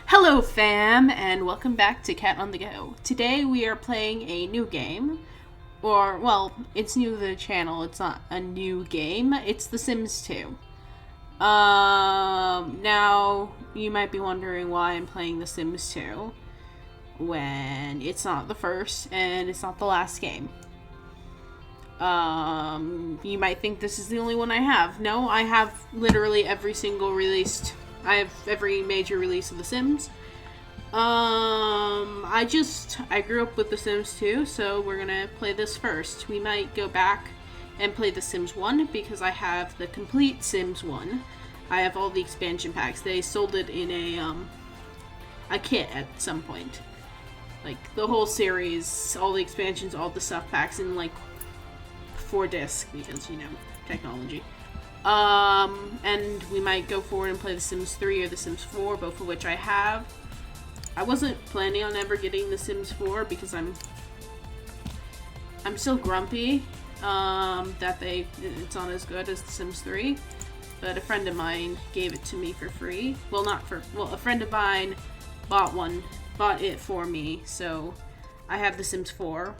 Hello fam, and welcome back to Cat on the Go. Today we are playing a new game, or, well, it's new to the channel, it's not a new game, it's The Sims 2. Now, you might be wondering why I'm playing The Sims 2, when it's not the first, and it's not the last game. You might think this is the only one I have. No, I have literally every single released. I have every major release of The Sims. I grew up with The Sims 2, so we're gonna play this first. We might go back and play The Sims 1 because I have the complete Sims 1. I have all the expansion packs. They sold it in a kit at some point. Like, the whole series, all the expansions, all the stuff packs in, like, 4 discs because, you know, technology. And we might go forward and play The Sims 3 or The Sims 4, both of which I have. I wasn't planning on ever getting The Sims 4 because I'm still grumpy that it's not as good as The Sims 3. But a friend of mine gave it to me for free. Well, a friend of mine bought it for me, so I have The Sims 4,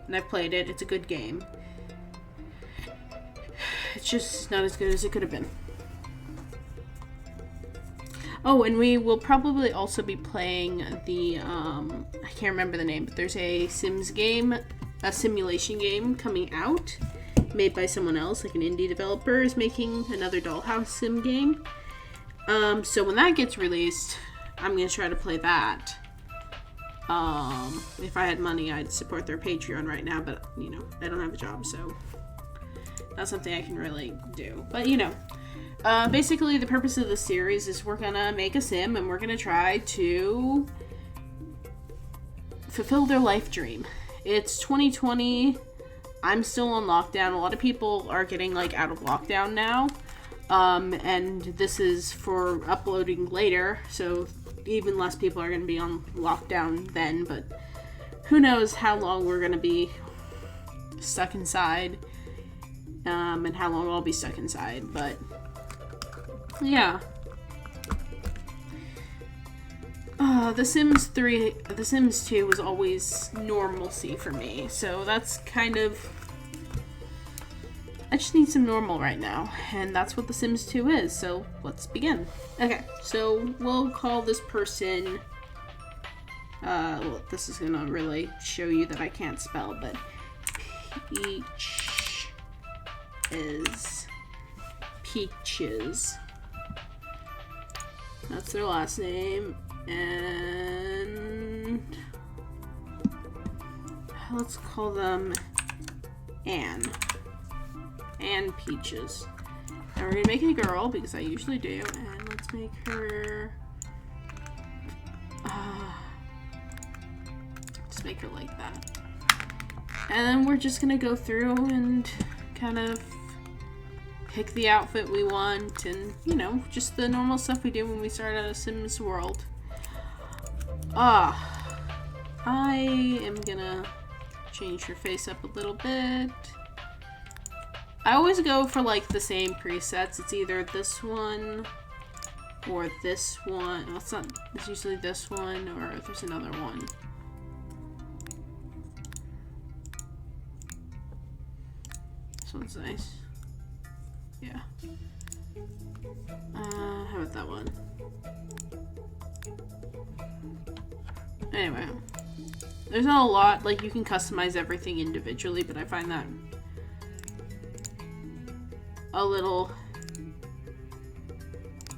and I've played it. It's a good game. It's just not as good as it could have been. Oh, and we will probably also be playing the, I can't remember the name, but there's a Sims game, a simulation game coming out, made by someone else, like an indie developer is making another Dollhouse sim game. So when that gets released, I'm going to try to play that. If I had money, I'd support their Patreon right now, but, you know, I don't have a job, so not something I can really do. But, you know, basically the purpose of the series is we're gonna make a sim and we're gonna try to fulfill their life dream. It's 2020. I'm still on lockdown. A lot of people are getting, like, out of lockdown now. And this is for uploading later, so even less people are gonna be on lockdown then, but who knows how long we're gonna be stuck inside. And how long I'll be stuck inside, but yeah. The Sims 2 was always normalcy for me, so that's kind of, I just need some normal right now, and that's what The Sims 2 is, so let's begin. Okay, so we'll call this person, well, this is gonna really show you that I can't spell, but Peaches. That's their last name. And let's call them Anne. Anne Peaches. Now we're gonna make it a girl because I usually do. And let's make her just make her like that. And then we're just gonna go through and kind of pick the outfit we want and, you know, just the normal stuff we do when we start out a Sims world. I am gonna change her face up a little bit. I always go for, like, the same presets. It's either this one or this one. Well, it's usually this one, or there's another one. This one's nice. Yeah. How about that one? Anyway. There's not a lot, like, you can customize everything individually, but I find that a little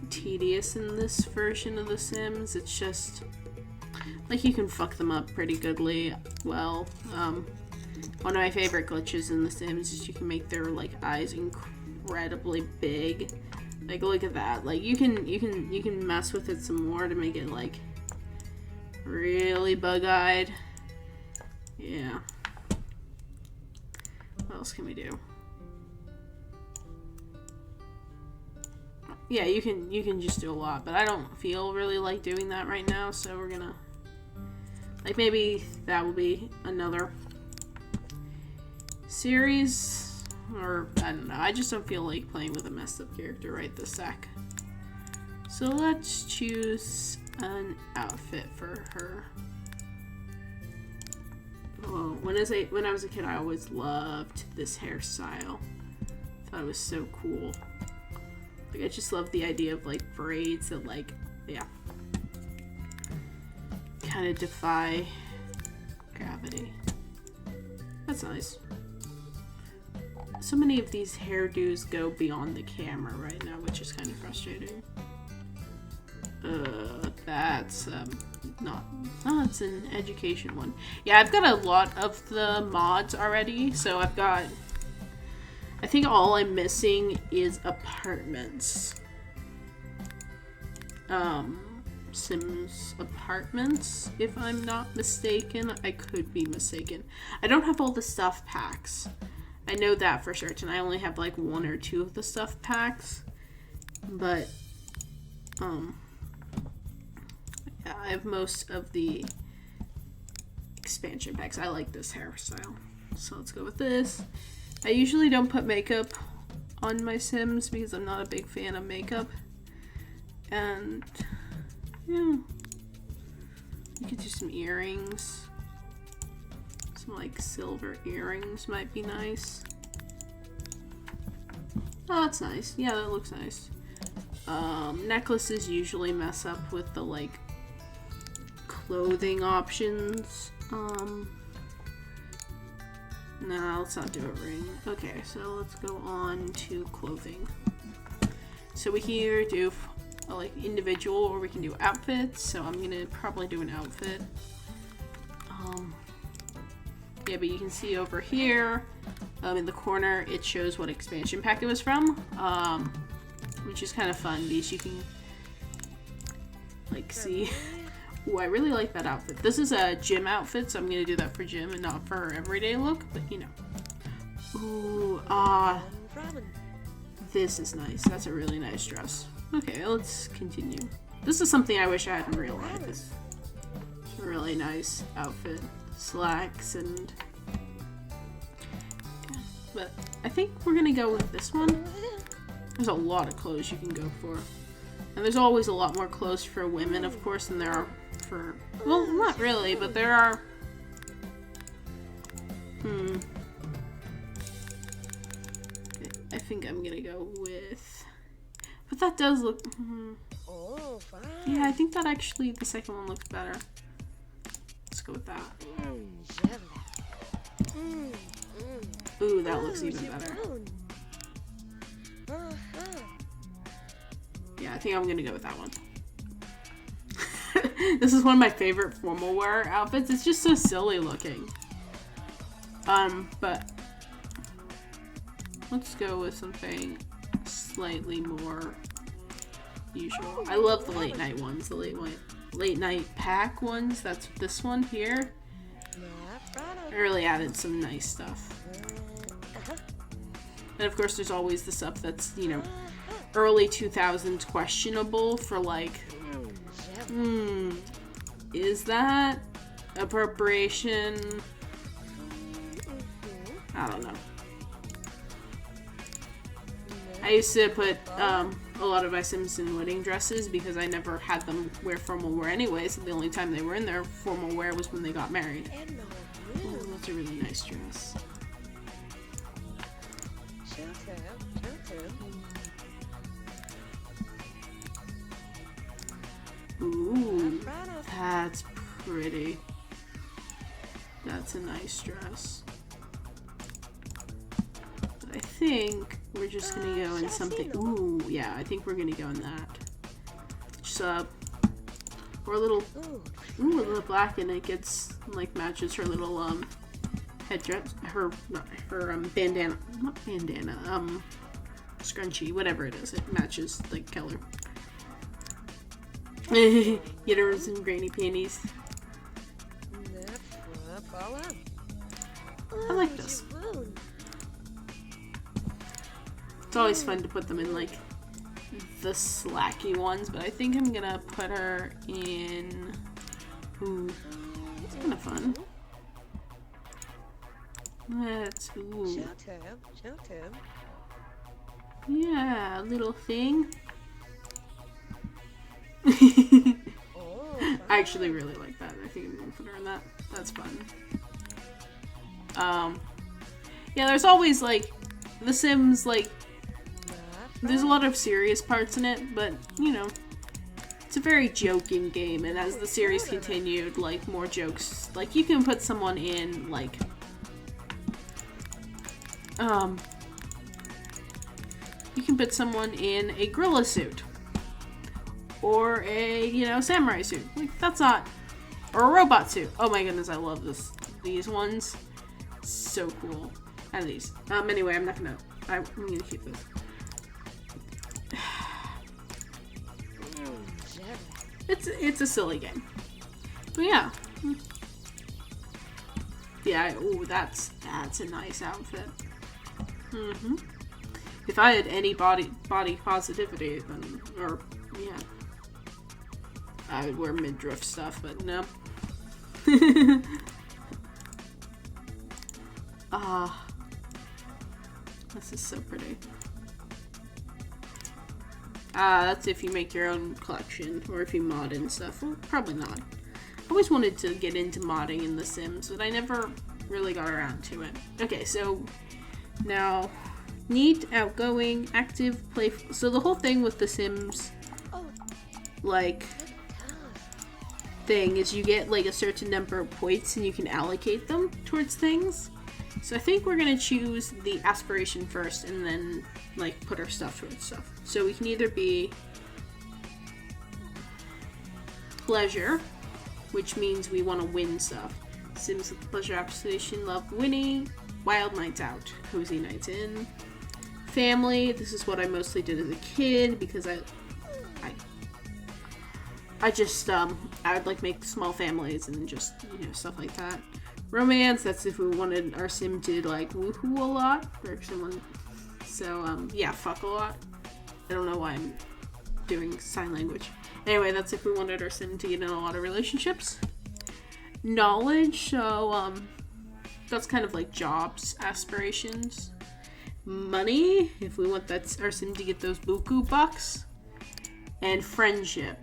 tedious in this version of The Sims. It's just, like, you can fuck them up pretty goodly. Well, one of my favorite glitches in The Sims is you can make their, like, eyes incredibly big. Like, look at that. Like, you can mess with it some more to make it, like, really bug-eyed. Yeah. What else can we do? Yeah, you can just do a lot, but I don't feel really like doing that right now, so we're gonna, like, maybe that will be another series, or I don't know. I just don't feel like playing with a messed up character right this sec. So let's choose a fun outfit for her. Oh, when I was a kid, I always loved this hairstyle. Thought it was so cool. Like, I just love the idea of like braids that like, yeah, kind of defy gravity. That's nice. So many of these hairdos go beyond the camera right now, which is kind of frustrating. That's not. Oh, it's an education one. Yeah, I've got a lot of the mods already, so I've got. I think all I'm missing is apartments. Sims Apartments, if I'm not mistaken. I could be mistaken. I don't have all the stuff packs. I know that for certain. I only have like 1 or 2 of the stuff packs. But, yeah, I have most of the expansion packs. I like this hairstyle. So let's go with this. I usually don't put makeup on my Sims because I'm not a big fan of makeup. And, yeah. You could do some earrings. Some, like, silver earrings might be nice. Oh, that's nice. Yeah, that looks nice. Necklaces usually mess up with the, like, clothing options. No, let's not do a ring. Okay, so let's go on to clothing. So we can either do like individual or we can do outfits. So I'm gonna probably do an outfit. Yeah, but you can see over here in the corner it shows what expansion pack it was from, which is kind of fun because you can like see. Ooh, I really like that outfit. This is a gym outfit, so I'm gonna do that for gym and not for her everyday look, but you know. Ooh, this is nice. That's a really nice dress. Okay, let's continue. This is something I wish I hadn't realized. It's a really nice outfit. Slacks and... yeah. But I think we're gonna go with this one. There's a lot of clothes you can go for. And there's always a lot more clothes for women, of course, than there are for... well, not really, but there are... I think I'm gonna go with... but that does look... yeah, I think that actually, the second one looks better. Let's go with that. Ooh, that looks even better. Yeah, I think I'm gonna go with that one. This is one of my favorite formal wear outfits. It's just so silly looking. But let's go with something slightly more usual. I love the late night ones, the late night pack ones. That's this one here. I really added some nice stuff. And of course there's always the stuff that's, you know, early 2000s questionable for like, is that appropriation? I don't know. I used to put a lot of my Sims in wedding dresses because I never had them wear formal wear anyway, so the only time they were in their formal wear was when they got married. Oh, that's a really nice dress. Ooh, that's pretty. That's a nice dress. But I think we're just gonna go in something. Ooh, yeah, I think we're gonna go in that. Just or a little, a little black, and it gets like matches her little headdress, her bandana, not bandana, scrunchie, whatever it is. It matches like color. Get her some granny panties. I like this. It's always fun to put them in like the slacky ones, but I think I'm gonna put her in. Ooh, it's kind of fun. Let's. Ooh. Yeah, little thing. I actually really like that. I think I'm gonna put her in that. That's fun. Yeah, there's always, like, The Sims, like, there's a lot of serious parts in it, but, you know, it's a very joking game, and as the series continued, like, more jokes, like, you can put someone in, like, you can put someone in a gorilla suit, or a, you know, samurai suit. Like, that's not, or a robot suit. Oh my goodness, I love these ones. So cool. And these. Anyway, I'm gonna keep this. It's a silly game. But yeah. Yeah, ooh, that's a nice outfit. Mm-hmm. If I had any body positivity, then, or, yeah. I would wear midriff stuff, but no. This is so pretty. That's if you make your own collection, or if you mod and stuff. Well, probably not. I always wanted to get into modding in The Sims, but I never really got around to it. Okay, so now, neat, outgoing, active, playful. So the whole thing with The Sims, like, thing is you get, like, a certain number of points and you can allocate them towards things. So I think we're gonna choose the aspiration first and then, like, put our stuff towards stuff. So we can either be pleasure, which means we want to win stuff. Sims with pleasure, aspiration, love, winning, wild nights out, cozy nights in. Family, this is what I mostly did as a kid because I just I would like make small families and just, you know, stuff like that. Romance, that's if we wanted our sim to, like, woohoo a lot, or someone, so, yeah, fuck a lot. I don't know why I'm doing sign language. Anyway, that's if we wanted our sim to get in a lot of relationships. Knowledge, so, that's kind of like jobs, aspirations. Money, if we want our sim to get those buku bucks. And friendship.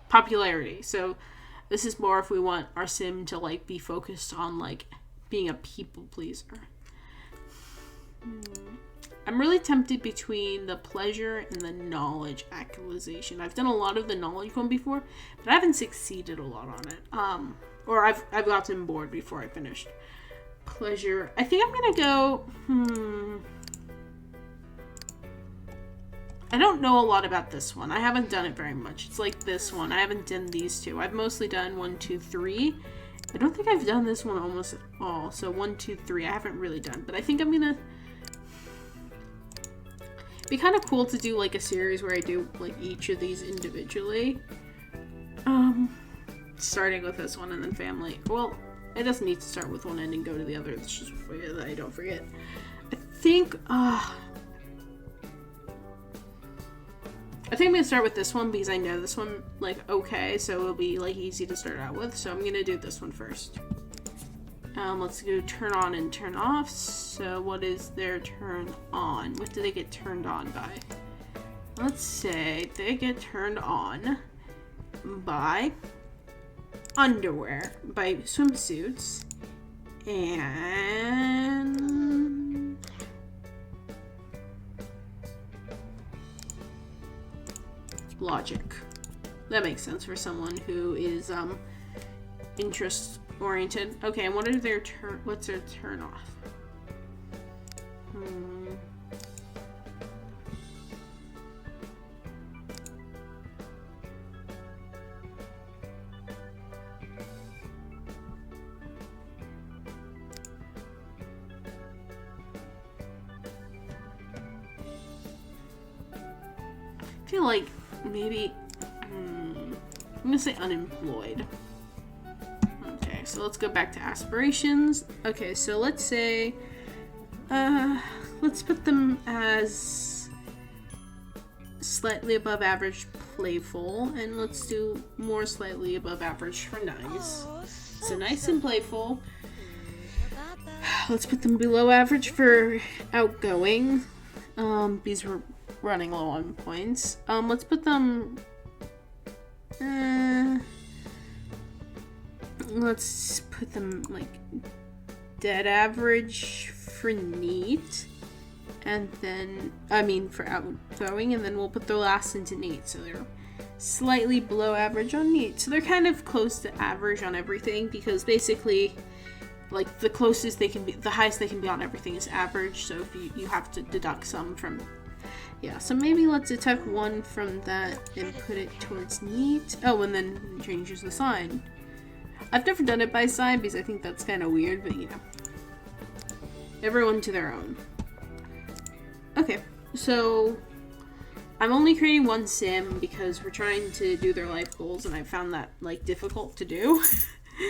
Popularity, so this is more if we want our sim to, like, be focused on, like, being a people pleaser. I'm really tempted between the pleasure and the knowledge actualization. I've done a lot of the knowledge one before, but I haven't succeeded a lot on it. Or I've gotten bored before I finished. Pleasure. I think I'm gonna go, I don't know a lot about this one. I haven't done it very much. It's like this one. I haven't done these two. I've mostly done 1, 2, 3. I don't think I've done this one almost at all. So 1, 2, 3 I haven't really done. But I think I'm gonna... It'd be kind of cool to do, like, a series where I do, like, each of these individually. Starting with this one and then family. Well, it doesn't need to start with one end and go to the other. It's just that I don't forget. I think I'm gonna start with this one because I know this one, like, okay, so it'll be, like, easy to start out with. So I'm gonna do this one first. Let's go turn on and turn off. So what is their turn on? What do they get turned on by? Let's say they get turned on by underwear, by swimsuits, and logic. That makes sense for someone who is interest oriented. Okay, and what are their what's their turn off? I feel like maybe I'm gonna say unemployed. Okay, so let's go back to aspirations. Okay, so let's say let's put them as slightly above average playful, and let's do more slightly above average for nice. So nice and playful. Let's put them below average for outgoing. These were running low on points. Let's put them let's put them like dead average for neat, and then for outgoing, and then we'll put the last into neat, so they're slightly below average on neat. So they're kind of close to average on everything, because basically like the closest they can be, the highest they can be on everything is average. So if you have to deduct some from, yeah, so maybe let's deduct one from that and put it towards neat. Oh, and then changes the sign. I've never done it by sign because I think that's kind of weird, but you know, everyone to their own. Okay, so I'm only creating one sim because we're trying to do their life goals, and I found that like difficult to do.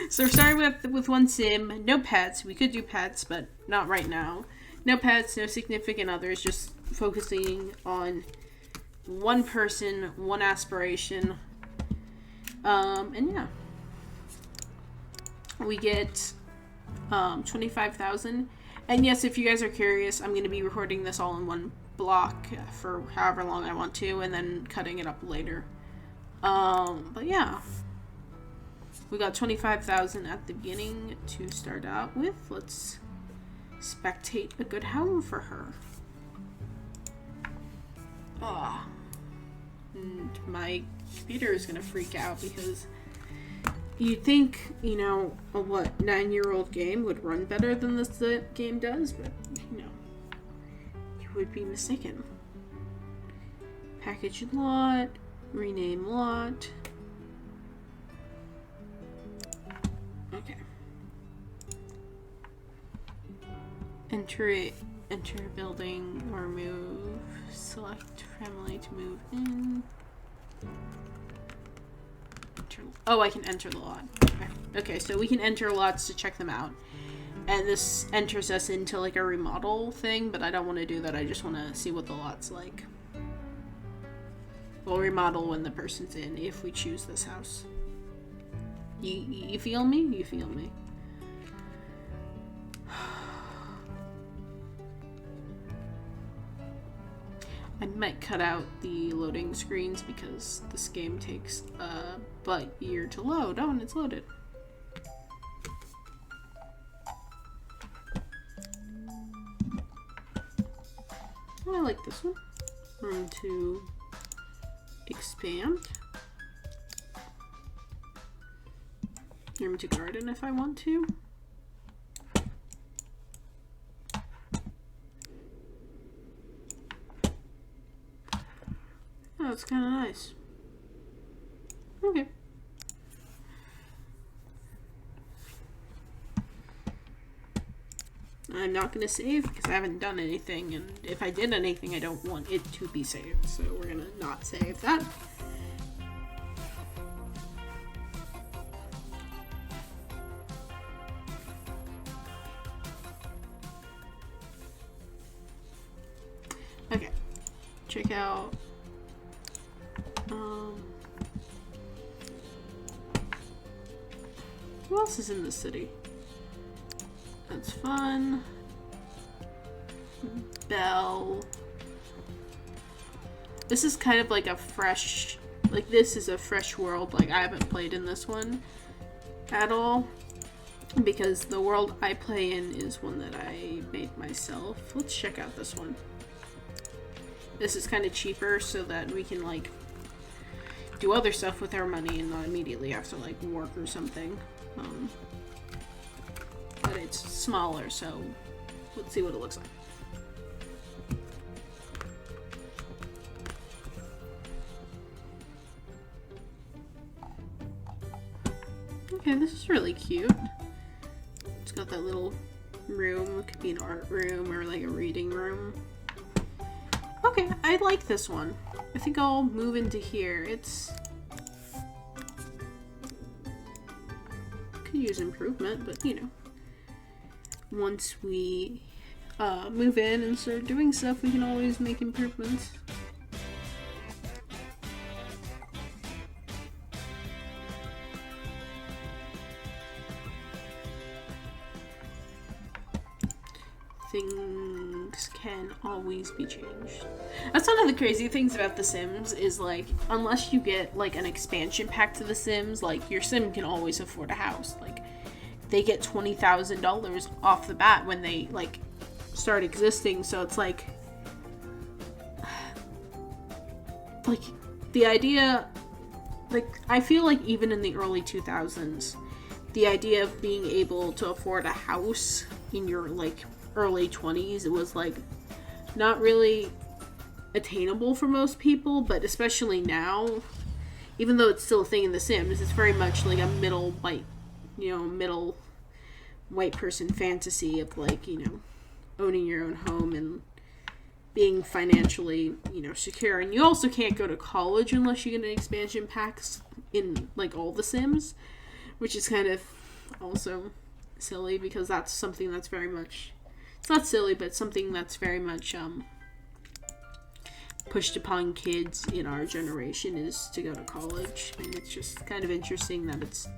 So we're starting with one sim, no pets. We could do pets, but not right now. No pets, no significant others, just focusing on one person, one aspiration. And yeah. We get 25,000. And yes, if you guys are curious, I'm going to be recording this all in one block for however long I want to, and then cutting it up later. But yeah. We got 25,000 at the beginning to start out with. Let's spectate a good home for her. And my computer is going to freak out because you'd think, you know, a 9-year-old game would run better than this game does, but, you know, you would be mistaken. Package lot, rename lot. Okay. Enter building or move. Select family to move in. Oh, I can enter the lot. Okay, so we can enter lots to check them out. And this enters us into like a remodel thing, but I don't want to do that. I just want to see what the lot's like. We'll remodel when the person's in, if we choose this house. You feel me? You feel me. I might cut out the loading screens because this game takes a butt year to load. Oh, and it's loaded. I like this one. Room to expand. Room to garden if I want to. Oh, it's kind of nice. Okay. I'm not going to save because I haven't done anything, and if I did anything, I don't want it to be saved, so we're going to not save that. Okay. Check out who else is in the city? That's fun. Belle. This is kind of like a fresh, like this is a fresh world. Like I haven't played in this one at all because the world I play in is one that I made myself. Let's check out this one. This is kind of cheaper so that we can like do other stuff with our money and not immediately have to like work or something. But it's smaller, so let's see what it looks like. Okay, this is really cute. It's got that little room. It could be an art room or like a reading room. Okay, I like this one. I think I'll move into here. It's could use improvement, but you know, once we move in and start doing stuff, we can always make improvements. things can always be changed. That's one of the crazy things about The Sims is, like, unless you get, like, an expansion pack to The Sims, like, your sim can always afford a house. Like, they get $20,000 off the bat when they, like, start existing, so it's like the idea, like, I feel like even in the early 2000s, the idea of being able to afford a house in your, like, early 20s, it was, like, not really attainable for most people, but especially now, even though it's still a thing in The Sims, it's very much, like, a middle white person fantasy of, like, you know, owning your own home and being financially, you know, secure. And you also can't go to college unless you get an expansion packs in, like, all The Sims, which is kind of also silly because that's something that's very much, it's not silly, but something that's very much pushed upon kids in our generation is to go to college. And it's just kind of interesting that it's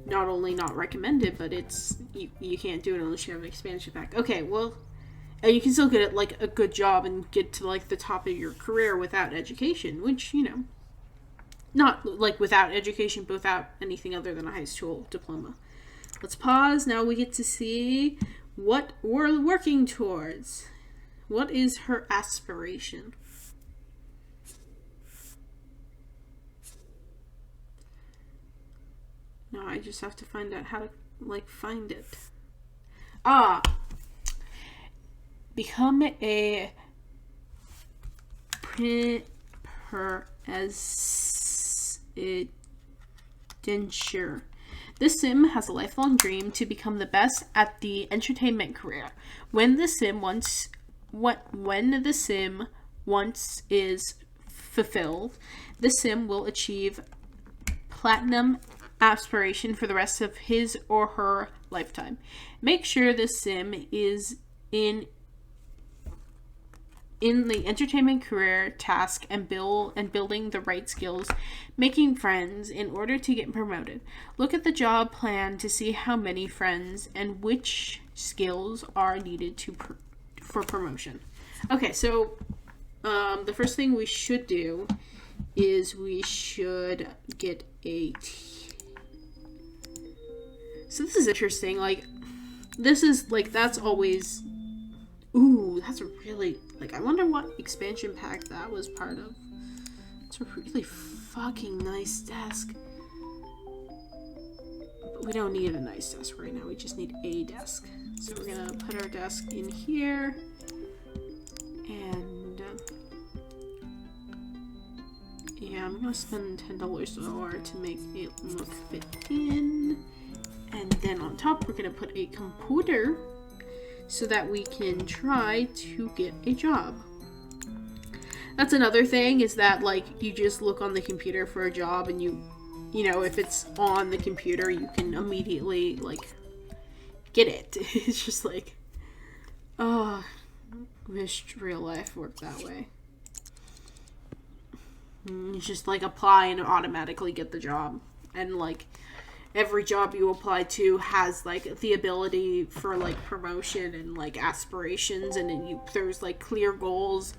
not only not recommended, but it's you can't do it unless you have an expansion pack. Okay, well, and you can still get like a good job and get to, like, the top of your career without education, which, you know, not like without education, but without anything other than a high school diploma. Let's pause. Now we get to see what we're working towards. What is her aspiration? No, I just have to find out how to, like, find it. Become a presidential. This sim has a lifelong dream to become the best at the entertainment career. When the sim once is fulfilled, the sim will achieve platinum aspiration for the rest of his or her lifetime. Make sure the sim is in the entertainment career task and building the right skills, making friends in order to get promoted. Look at the job plan to see how many friends and which skills are needed for promotion. Okay, so the first thing we should do is we should get a So this is interesting. Like, this is, like, that's always... Ooh, that's a really... Like, I wonder what expansion pack that was part of. It's a really fucking nice desk. But we don't need a nice desk right now. We just need a desk. So we're gonna put our desk in here. And... yeah, I'm gonna spend $10 an hour to make it look fit in. And then on top, we're gonna put a computer so that we can try to get a job. That's another thing, is that, like, you just look on the computer for a job and you know, if it's on the computer, you can immediately, like, get it. It's just like, oh, wished real life worked that way. You just, like, apply and automatically get the job. And, like, every job you apply to has, like, the ability for, like, promotion and, like, aspirations, and then there's, like, clear goals.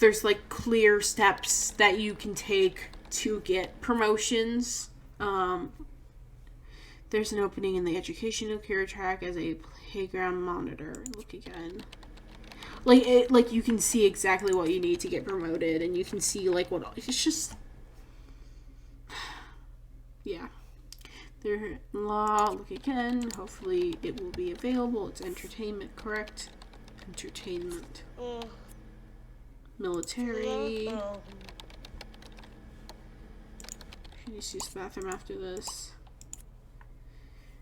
There's, like, clear steps that you can take to get promotions. There's an opening in the educational career track as a playground monitor. Look again. Like, you can see exactly what you need to get promoted, and you can see, like, what... It's just... yeah. There, law, look again. Hopefully it will be available. It's entertainment, correct? Entertainment. Military. Can you use the bathroom after this?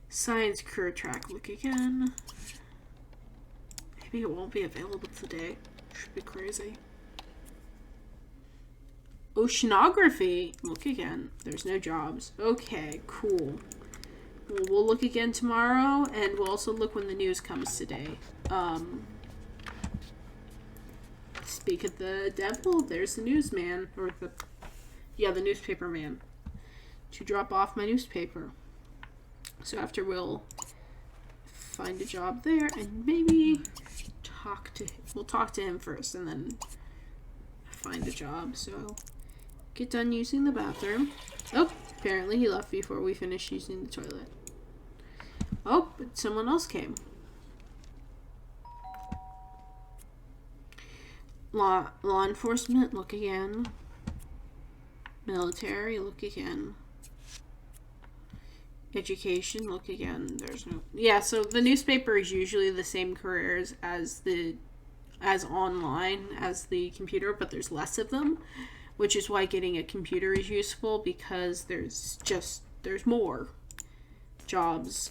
Science career track, look again. Maybe it won't be available today. Should be crazy. Oceanography, look again. There's no jobs. Okay, cool. We'll look again tomorrow, and we'll also look when the news comes today. Speak of the devil, there's the newsman, or the newspaper man, to drop off my newspaper. So after we'll find a job there and maybe we'll talk to him first and then find a job. So get done using the bathroom. Oh, apparently he left before we finished using the toilet. Oh, but someone else came. Law enforcement, look again. Military, look again. Education, look again. There's no... Yeah, so the newspaper is usually the same careers as online as the computer, but there's less of them, which is why getting a computer is useful, because there's more jobs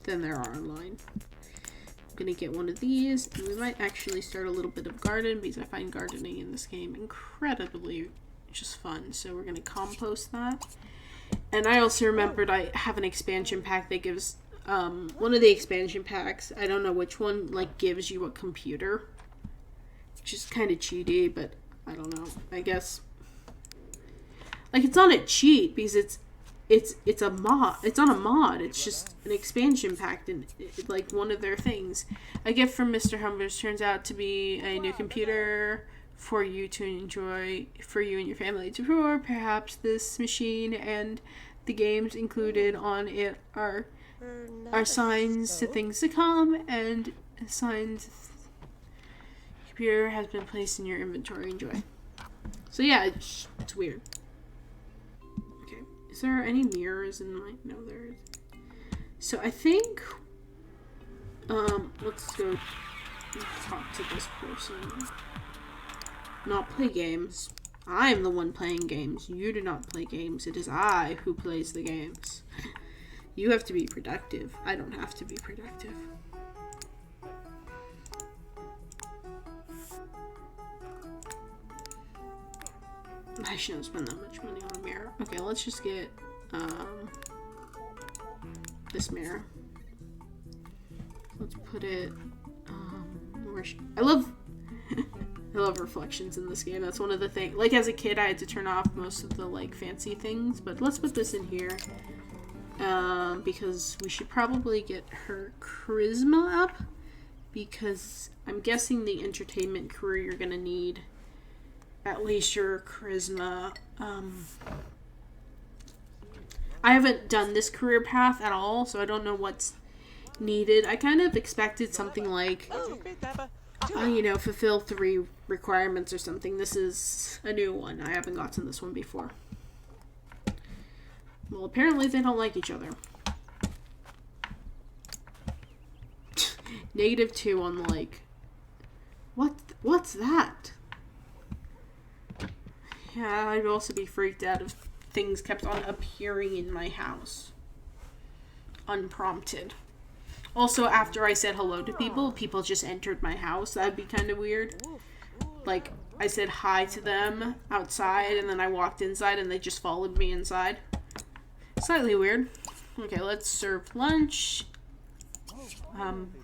than there are online. I'm gonna get one of these, and we might actually start a little bit of garden, because I find gardening in this game incredibly just fun. So we're gonna compost that. And I also remembered I have an expansion pack that gives one of the expansion packs, I don't know which one, like gives you a computer, which is kind of cheaty, but I don't know, I guess like it's not a cheat because it's a mod. It's not a mod. It's just an expansion pack, and like one of their things. A gift from Mr. Humbers turns out to be a new computer for you to enjoy, for you and your family to explore. Perhaps this machine and the games included on it are signs to things to come, and signs computer has been placed in your inventory. Enjoy. So yeah, it's weird. Is there any mirrors in my... No, there is. So I think... let's go talk to this person. Not play games. I am the one playing games. You do not play games. It is I who plays the games. You have to be productive. I don't have to be productive. I shouldn't spend that much money on a mirror. Okay, let's just get this mirror. Let's put it where I love I love reflections in this game. That's one of the things, like as a kid I had to turn off most of the like fancy things, but let's put this in here because we should probably get her charisma up, because I'm guessing the entertainment career you're gonna need at least your charisma. I haven't done this career path at all, so I don't know what's needed. I kind of expected something like, fulfill 3 requirements or something. This is a new one. I haven't gotten this one before. Well, apparently they don't like each other. -2 on like... What's that? Yeah, I'd also be freaked out if things kept on appearing in my house. Unprompted. Also, after I said hello to people, people just entered my house. That'd be kind of weird. Like, I said hi to them outside, and then I walked inside, and they just followed me inside. Slightly weird. Okay, let's serve lunch.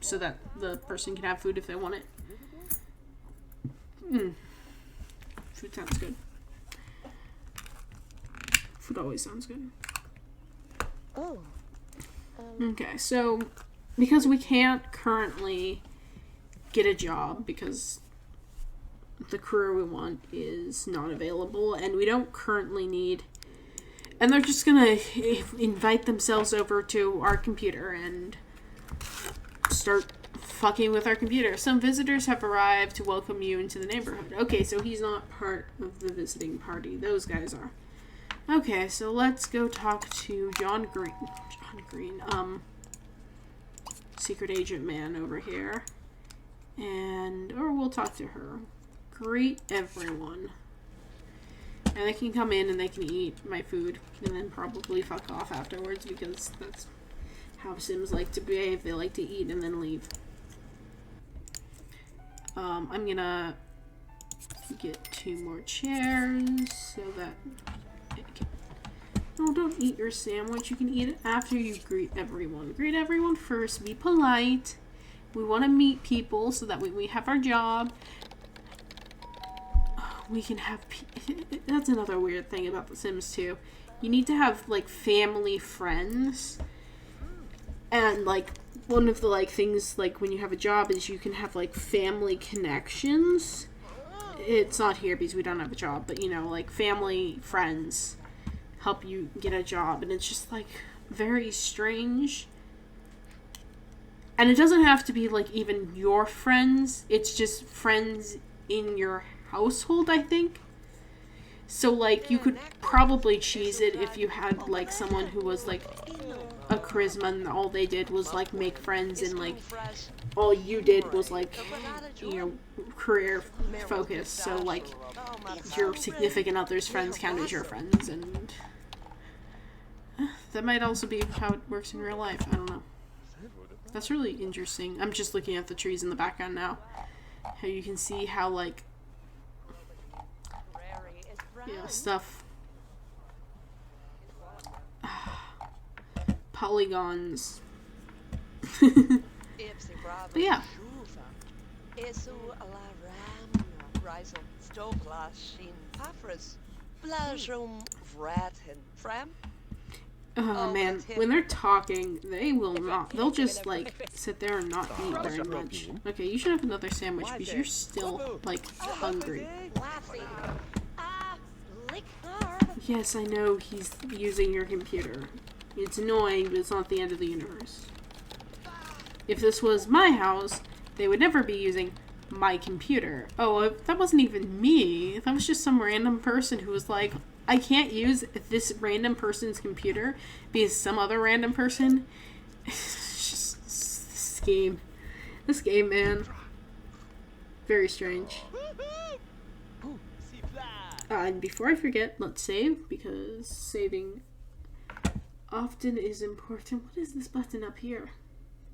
So that the person can have food if they want it. Food sounds good. Food always sounds good. Okay, so because we can't currently get a job because the career we want is not available, and we don't currently need, and they're just gonna invite themselves over to our computer and start fucking with our computer. Some visitors have arrived to welcome you into the neighborhood. Okay, so he's not part of the visiting party. Those guys are. Okay, so let's go talk to John Green. Secret agent man over here. Or we'll talk to her. Greet everyone. And they can come in and they can eat my food and then probably fuck off afterwards, because that's how Sims like to behave. They like to eat and then leave. I'm gonna get 2 more chairs so that no, don't eat your sandwich. You can eat it after you greet everyone. Greet everyone first. Be polite. We want to meet people so that when we have our job, we can have... That's another weird thing about The Sims 2. You need to have, like, family friends. And like one of the like things like when you have a job is you can have like family connections. It's not here because we don't have a job, but you know, like family friends help you get a job, and it's just like very strange. And it doesn't have to be like even your friends, it's just friends in your household, I think. So like you could probably cheese it if you had like someone who was like a charisma and all they did was like make friends, and like all you did was like, you know, career focus. So like your significant other's friends count as your friends, and that might also be how it works in real life. I don't know. That's really interesting. I'm just looking at the trees in the background now. How you can see how like, you know, stuff, polygons. But yeah. Oh man, when they're talking, they will not. They'll just like sit there and not eat very much. Okay, you should have another sandwich because you're still like hungry. Yes, I know he's using your computer. It's annoying, but it's not the end of the universe. If this was my house, they would never be using my computer. Oh, that wasn't even me. That was just some random person who was like, I can't use this random person's computer because some other random person. It's just this game. This game, man. Very strange. And before I forget, let's save, because saving often is important. What is this button up here?